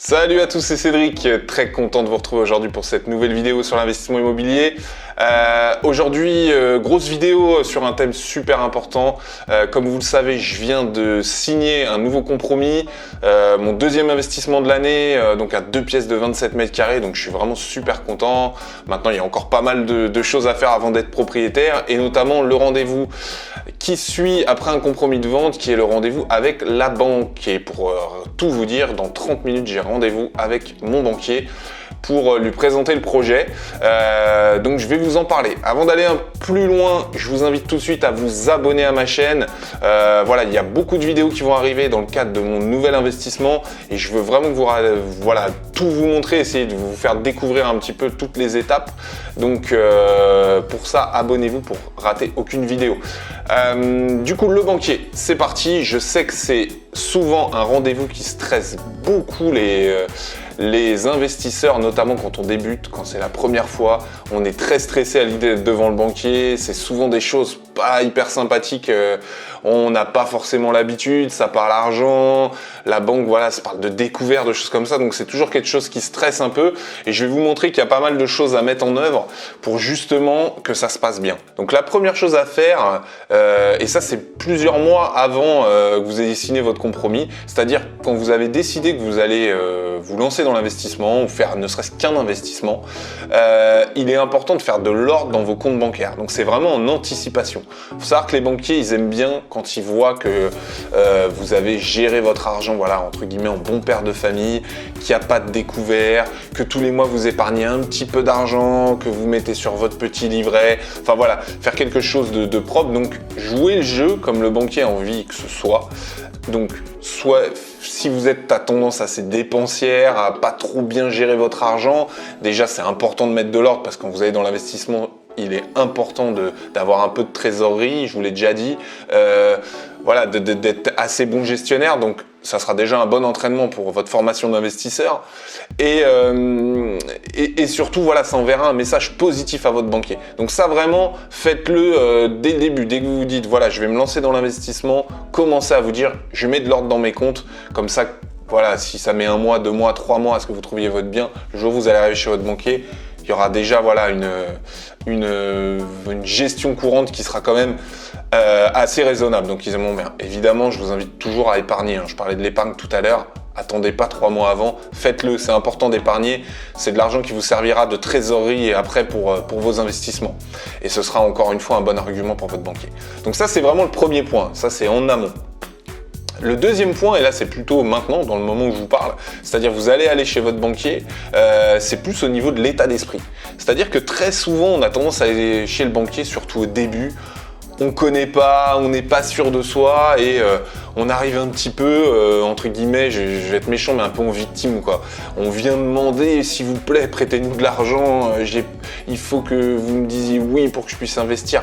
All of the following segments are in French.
Salut à tous, c'est Cédric, très content de vous retrouver aujourd'hui pour cette nouvelle vidéo sur l'investissement immobilier. Aujourd'hui, grosse vidéo sur un thème super important. Comme vous le savez, je viens de signer un nouveau compromis, mon deuxième investissement de l'année, donc à 2 pièces de 27 mètres carrés, donc je suis vraiment super content. Maintenant, il y a encore pas mal de choses à faire avant d'être propriétaire, et notamment le rendez-vous qui suit après un compromis de vente, qui est le rendez-vous avec la banque. Et pour tout vous dire, dans 30 minutes, j'ai rendez-vous avec mon banquier pour lui présenter le projet. Donc je vais vous en parler. Avant d'aller un plus loin, je vous invite tout de suite à vous abonner à ma chaîne. Voilà, il y a beaucoup de vidéos qui vont arriver dans le cadre de mon nouvel investissement et je veux vraiment tout vous montrer, essayer de vous faire découvrir un petit peu toutes les étapes. Donc pour ça, abonnez-vous pour rater aucune vidéo. Du coup, le banquier, c'est parti. Je sais que c'est souvent un rendez-vous qui stresse beaucoup les investisseurs, notamment quand on débute, quand c'est la première fois. On est très stressé à l'idée d'être devant le banquier. C'est souvent des choses pas hyper sympathiques. On n'a pas forcément l'habitude, ça parle argent, la banque, voilà, ça parle de découvert, de choses comme ça. Donc c'est toujours quelque chose qui stresse un peu. Et je vais vous montrer qu'il y a pas mal de choses à mettre en œuvre pour justement que ça se passe bien. Donc la première chose à faire, et ça c'est plusieurs mois avant que vous ayez signé votre compromis, c'est-à-dire quand vous avez décidé que vous allez vous lancer dans l'investissement ou faire ne serait-ce qu'un investissement, il est important de faire de l'ordre dans vos comptes bancaires. Donc c'est vraiment en anticipation. Il faut savoir que les banquiers, ils aiment bien quand ils voient que vous avez géré votre argent, voilà, entre guillemets, en bon père de famille, qu'il n'y a pas de découvert, que tous les mois vous épargnez un petit peu d'argent, que vous mettez sur votre petit livret, enfin voilà, faire quelque chose de propre. Donc jouer le jeu comme le banquier a envie que ce soit. Donc soit si vous êtes à tendance assez dépensière, à pas trop bien gérer votre argent, déjà c'est important de mettre de l'ordre parce que quand vous allez dans l'investissement, il est important d'avoir un peu de trésorerie, je vous l'ai déjà dit, voilà, d'être assez bon gestionnaire, donc ça sera déjà un bon entraînement pour votre formation d'investisseur et surtout voilà, ça enverra un message positif à votre banquier. Donc ça vraiment, faites-le dès le début, dès que vous vous dites voilà, je vais me lancer dans l'investissement, commencez à vous dire je mets de l'ordre dans mes comptes, comme ça voilà, si ça met 1 mois, 2 mois, 3 mois à ce que vous trouviez votre bien, le jour où vous allez arriver chez votre banquier, il y aura déjà voilà, une gestion courante qui sera quand même assez raisonnable. Donc ils aiment bien. Évidemment, je vous invite toujours à épargner. Je parlais de l'épargne tout à l'heure. Attendez pas 3 mois avant. Faites-le. C'est important d'épargner. C'est de l'argent qui vous servira de trésorerie et après pour vos investissements. Et ce sera encore une fois un bon argument pour votre banquier. Donc ça, c'est vraiment le premier point. Ça, c'est en amont. Le deuxième point, et là c'est plutôt maintenant, dans le moment où je vous parle, c'est-à-dire vous allez aller chez votre banquier, c'est plus au niveau de l'état d'esprit. C'est-à-dire que très souvent, on a tendance à aller chez le banquier, surtout au début, on ne connaît pas, on n'est pas sûr de soi et on arrive un petit peu, entre guillemets, je vais être méchant, mais un peu en victime, quoi. On vient demander, s'il vous plaît, prêtez-nous de l'argent, il faut que vous me disiez oui pour que je puisse investir.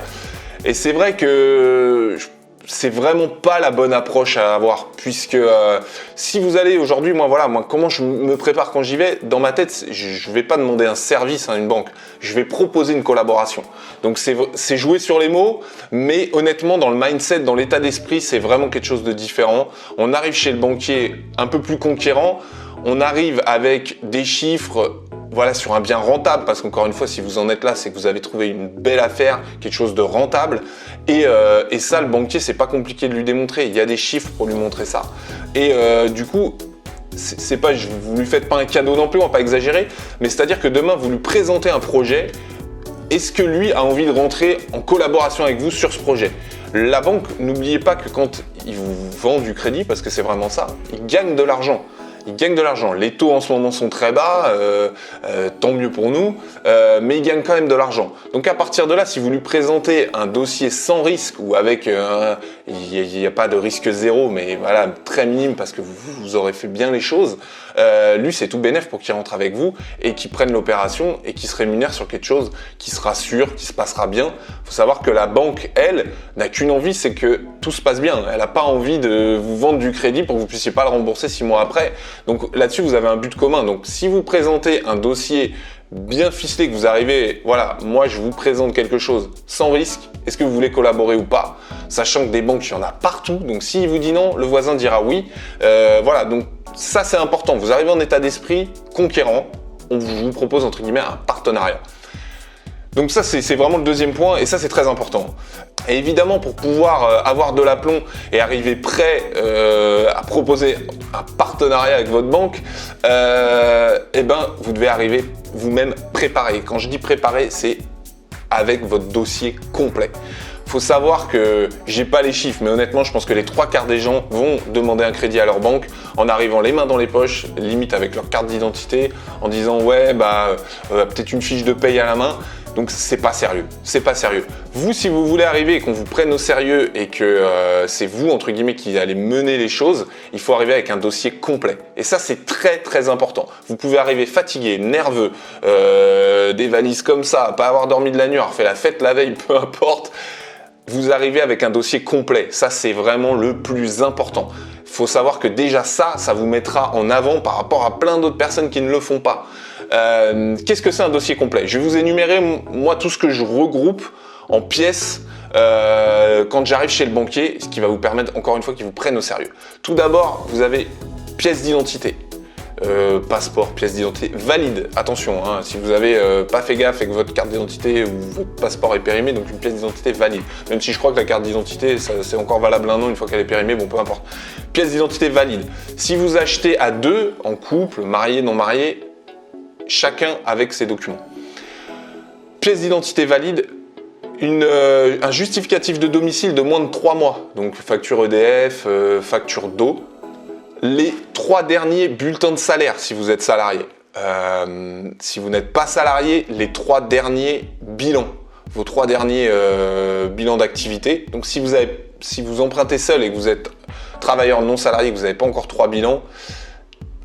Et c'est vrai que c'est vraiment pas la bonne approche à avoir, puisque si vous allez aujourd'hui, moi comment je me prépare quand j'y vais, dans ma tête, je vais pas demander un service à une banque, je vais proposer une collaboration. Donc c'est jouer sur les mots, mais honnêtement dans le mindset, dans l'état d'esprit, c'est vraiment quelque chose de différent. On arrive chez le banquier un peu plus conquérant, on arrive avec des chiffres, voilà, sur un bien rentable, parce qu'encore une fois, si vous en êtes là, c'est que vous avez trouvé une belle affaire, quelque chose de rentable. Et ça, le banquier, c'est pas compliqué de lui démontrer. Il y a des chiffres pour lui montrer ça. Et du coup, c'est pas, vous lui faites pas un cadeau non plus, on va pas exagérer, mais c'est-à-dire que demain, vous lui présentez un projet. Est-ce que lui a envie de rentrer en collaboration avec vous sur ce projet? La banque, n'oubliez pas que quand il vous vend du crédit, parce que c'est vraiment ça, il gagne de l'argent. Ils gagnent de l'argent. Les taux en ce moment sont très bas, tant mieux pour nous, mais ils gagnent quand même de l'argent. Donc à partir de là, si vous lui présentez un dossier sans risque ou avec, il n'y a pas de risque zéro, mais voilà, très minime parce que vous aurez fait bien les choses, lui c'est tout bénef pour qu'il rentre avec vous et qu'il prenne l'opération et qu'il se rémunère sur quelque chose qui sera sûr, qui se passera bien. Il faut savoir que la banque, elle, n'a qu'une envie, c'est que tout se passe bien. Elle n'a pas envie de vous vendre du crédit pour que vous ne puissiez pas le rembourser 6 mois après. Donc là-dessus, vous avez un but commun. Donc si vous présentez un dossier bien ficelé, que vous arrivez, voilà, moi je vous présente quelque chose sans risque, est-ce que vous voulez collaborer ou pas? Sachant que des banques, il y en a partout. Donc s'il vous dit non, le voisin dira oui. Voilà, donc Ça, c'est important. Vous arrivez en état d'esprit conquérant, on vous propose entre guillemets un partenariat. Donc ça, c'est vraiment le deuxième point et ça, c'est très important. Et évidemment, pour pouvoir avoir de l'aplomb et arriver prêt à proposer un partenariat avec votre banque, eh ben, vous devez arriver vous-même préparé. Quand je dis préparé, c'est avec votre dossier complet. Faut savoir que j'ai pas les chiffres, mais honnêtement, je pense que les 3/4 des gens vont demander un crédit à leur banque en arrivant les mains dans les poches, limite avec leur carte d'identité, en disant ouais, peut-être une fiche de paye à la main. Donc c'est pas sérieux, c'est pas sérieux. Vous, si vous voulez arriver et qu'on vous prenne au sérieux et que c'est vous, entre guillemets, qui allez mener les choses, il faut arriver avec un dossier complet. Et ça, c'est très très important. Vous pouvez arriver fatigué, nerveux, des valises comme ça, pas avoir dormi de la nuit, avoir fait la fête la veille, peu importe. Vous arrivez avec un dossier complet. Ça, c'est vraiment le plus important. Il faut savoir que déjà ça vous mettra en avant par rapport à plein d'autres personnes qui ne le font pas. Qu'est-ce que c'est un dossier complet? Je vais vous énumérer, moi, tout ce que je regroupe en pièces quand j'arrive chez le banquier, ce qui va vous permettre, encore une fois, qu'ils vous prennent au sérieux. Tout d'abord, vous avez pièce d'identité. Passeport, pièce d'identité valide. Attention, hein, si vous avez pas fait gaffe et que votre carte d'identité ou votre passeport est périmé, donc une pièce d'identité valide. Même si je crois que la carte d'identité, c'est encore valable un an une fois qu'elle est périmée, bon, peu importe. Pièce d'identité valide. Si vous achetez à deux, en couple, marié, non marié, chacun avec ses documents. Pièce d'identité valide. Un justificatif de domicile de moins de 3 mois. Donc facture EDF, facture d'eau. Les 3 derniers bulletins de salaire si vous êtes salarié. Si vous n'êtes pas salarié, les 3 derniers bilans. Vos 3 derniers bilans d'activité. Donc si vous empruntez seul et que vous êtes travailleur non salarié, que vous n'avez pas encore 3 bilans,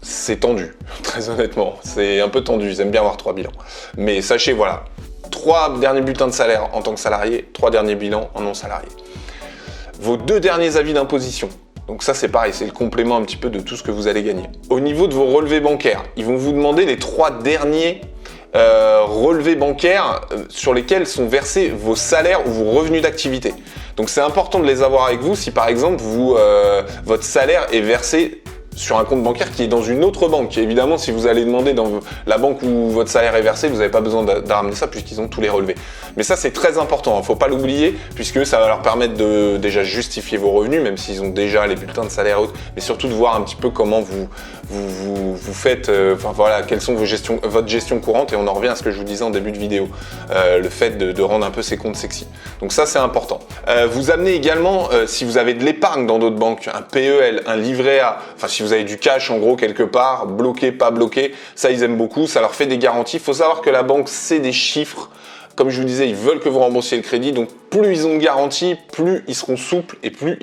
c'est tendu, très honnêtement. C'est un peu tendu, ils aiment bien avoir 3 bilans. Mais sachez, voilà, 3 derniers bulletins de salaire en tant que salarié, 3 derniers bilans en non salarié. Vos 2 derniers avis d'imposition. Donc ça, c'est pareil, c'est le complément un petit peu de tout ce que vous allez gagner. Au niveau de vos relevés bancaires, ils vont vous demander les 3 derniers relevés bancaires sur lesquels sont versés vos salaires ou vos revenus d'activité. Donc c'est important de les avoir avec vous si par exemple votre salaire est versé sur un compte bancaire qui est dans une autre banque. Et évidemment, si vous allez demander dans la banque où votre salaire est versé, vous n'avez pas besoin de ramener ça puisqu'ils ont tous les relevés. Mais ça, c'est très important, il ne faut pas l'oublier puisque ça va leur permettre de déjà justifier vos revenus, même s'ils ont déjà les bulletins de salaire et autres, mais surtout de voir un petit peu comment vous faites, quelles sont votre gestion courante, et on en revient à ce que je vous disais en début de vidéo, le fait de rendre un peu ces comptes sexy. Donc ça, c'est important. Vous amenez également, si vous avez de l'épargne dans d'autres banques, un PEL, un livret A, enfin si vous avez du cash en gros quelque part, bloqué, pas bloqué, ça ils aiment beaucoup, ça leur fait des garanties. Il faut savoir que la banque, c'est des chiffres. Comme je vous disais, ils veulent que vous remboursiez le crédit, donc plus ils ont de garantie, plus ils seront souples et plus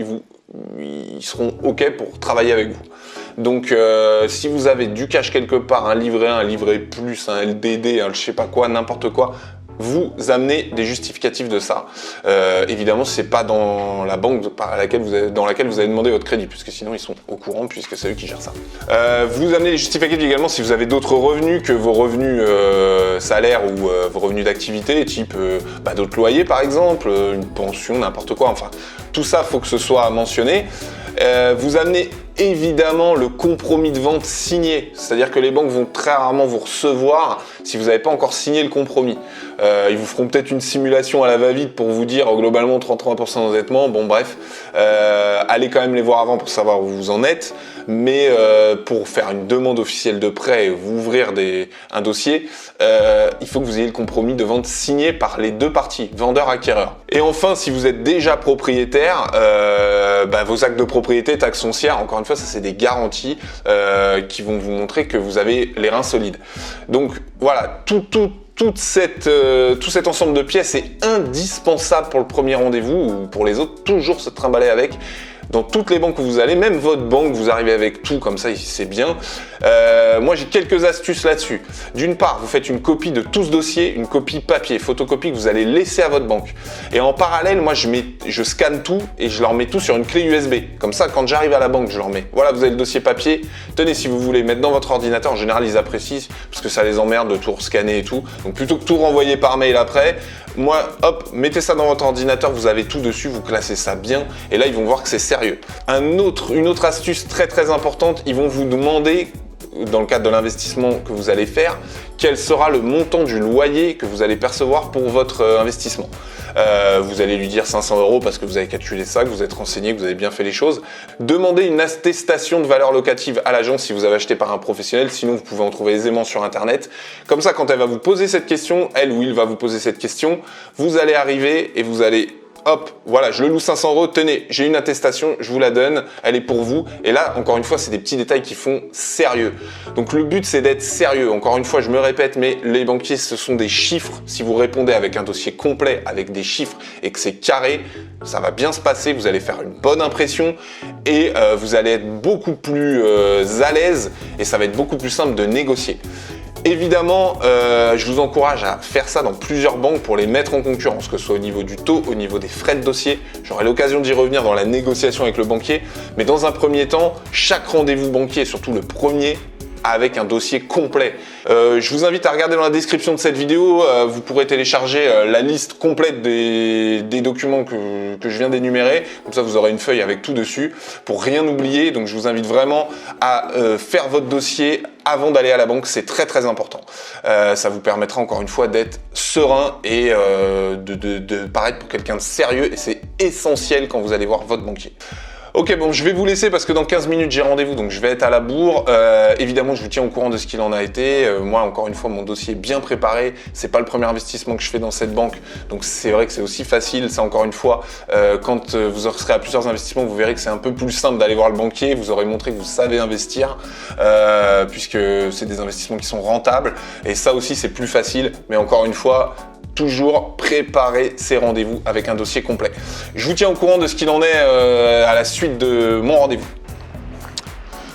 ils seront OK pour travailler avec vous. Donc si vous avez du cash quelque part, un livret A, un livret plus, un LDD, un je sais pas quoi, n'importe quoi, vous amenez des justificatifs de ça. Évidemment, c'est pas dans la banque dans laquelle vous avez demandé votre crédit, puisque sinon ils sont au courant, puisque c'est eux qui gèrent ça. Vous amenez les justificatifs également si vous avez d'autres revenus que vos revenus salaires ou vos revenus d'activité, type d'autres loyers par exemple, une pension, n'importe quoi. Enfin, tout ça, faut que ce soit mentionné. Vous amenez évidemment le compromis de vente signé, c'est-à-dire que les banques vont très rarement vous recevoir si vous n'avez pas encore signé le compromis. Ils vous feront peut-être une simulation à la va-vite pour vous dire globalement 33% d'endettement, bon bref, allez quand même les voir avant pour savoir où vous en êtes, mais pour faire une demande officielle de prêt et vous ouvrir un dossier, il faut que vous ayez le compromis de vente signé par les deux parties, vendeur-acquéreur. Et enfin, si vous êtes déjà propriétaire, vos actes de propriété, taxes foncières, encore une fois, ça c'est des garanties qui vont vous montrer que vous avez les reins solides. Donc voilà, tout cet ensemble de pièces est indispensable pour le premier rendez-vous ou pour les autres, toujours se trimballer avec. Dans toutes les banques où vous allez, même votre banque, vous arrivez avec tout, comme ça, c'est bien. Moi, j'ai quelques astuces là-dessus. D'une part, vous faites une copie de tout ce dossier, une copie papier, photocopie que vous allez laisser à votre banque. Et en parallèle, moi, je scanne tout et je leur mets tout sur une clé USB. Comme ça, quand j'arrive à la banque, je leur mets. Voilà, vous avez le dossier papier. Tenez, si vous voulez mettre dans votre ordinateur, en général, ils apprécient parce que ça les emmerde de tout scanner et tout. Donc, plutôt que tout renvoyer par mail après, moi, hop, mettez ça dans votre ordinateur, vous avez tout dessus, vous classez ça bien. Et là, ils vont voir que c'est sérieux. sérieux. Une autre astuce très importante, ils vont vous demander, dans le cadre de l'investissement que vous allez faire, quel sera le montant du loyer que vous allez percevoir pour votre investissement. Vous allez lui dire 500 € parce que vous avez calculé ça, que vous êtes renseigné, que vous avez bien fait les choses. Demandez une attestation de valeur locative à l'agence si vous avez acheté par un professionnel, sinon vous pouvez en trouver aisément sur internet. Comme ça, quand elle va vous poser cette question, elle ou il va vous poser cette question, vous allez arriver et vous allez... Hop, voilà, je le loue 500 €, tenez, j'ai une attestation, je vous la donne, elle est pour vous. Et là, encore une fois, c'est des petits détails qui font sérieux. Donc le but, c'est d'être sérieux. Encore une fois, je me répète, mais les banquiers, ce sont des chiffres. Si vous répondez avec un dossier complet, avec des chiffres et que c'est carré, ça va bien se passer, vous allez faire une bonne impression et vous allez être beaucoup plus à l'aise et ça va être beaucoup plus simple de négocier. Évidemment, je vous encourage à faire ça dans plusieurs banques pour les mettre en concurrence, que ce soit au niveau du taux, au niveau des frais de dossier. J'aurai l'occasion d'y revenir dans la négociation avec le banquier. Mais dans un premier temps, chaque rendez-vous banquier, surtout le premier, avec un dossier complet. Je vous invite à regarder dans la description de cette vidéo, vous pourrez télécharger la liste complète des documents que je viens d'énumérer. Comme ça, vous aurez une feuille avec tout dessus pour rien oublier. Donc, je vous invite vraiment à faire votre dossier avant d'aller à la banque. C'est très important. Ça vous permettra encore une fois d'être serein et de paraître pour quelqu'un de sérieux. Et c'est essentiel quand vous allez voir votre banquier. Ok, bon, je vais vous laisser parce que dans 15 minutes, j'ai rendez-vous, donc je vais être à la bourre. Évidemment, je vous tiens au courant de ce qu'il en a été. Moi, encore une fois, mon dossier est bien préparé. C'est pas le premier investissement que je fais dans cette banque, donc c'est vrai que c'est aussi facile. Ça, encore une fois, quand vous serez à plusieurs investissements, vous verrez que c'est un peu plus simple d'aller voir le banquier. Vous aurez montré que vous savez investir, puisque c'est des investissements qui sont rentables. Et ça aussi, c'est plus facile. Mais encore une fois, toujours préparer ses rendez-vous avec un dossier complet. Je vous tiens au courant de ce qu'il en est à la suite de mon rendez-vous.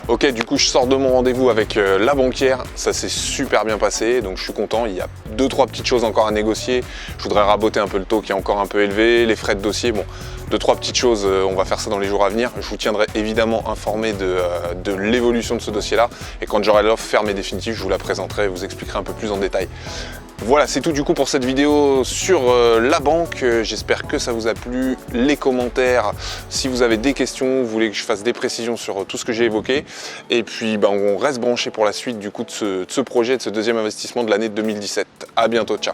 Ok, du coup je sors de mon rendez-vous avec la banquière, ça s'est super bien passé, donc je suis content. Il y a 2-3 petites choses encore à négocier. Je voudrais raboter un peu le taux qui est encore un peu élevé, les frais de dossier, bon, 2-3 petites choses, on va faire ça dans les jours à venir. Je vous tiendrai évidemment informé de l'évolution de ce dossier-là, et quand j'aurai l'offre ferme et définitive, je vous la présenterai et vous expliquerai un peu plus en détail. Voilà, c'est tout du coup pour cette vidéo sur la banque. J'espère que ça vous a plu. Les commentaires, si vous avez des questions, vous voulez que je fasse des précisions sur tout ce que j'ai évoqué. Et puis, on reste branché pour la suite du coup de ce projet, de ce deuxième investissement de l'année 2017. À bientôt, ciao.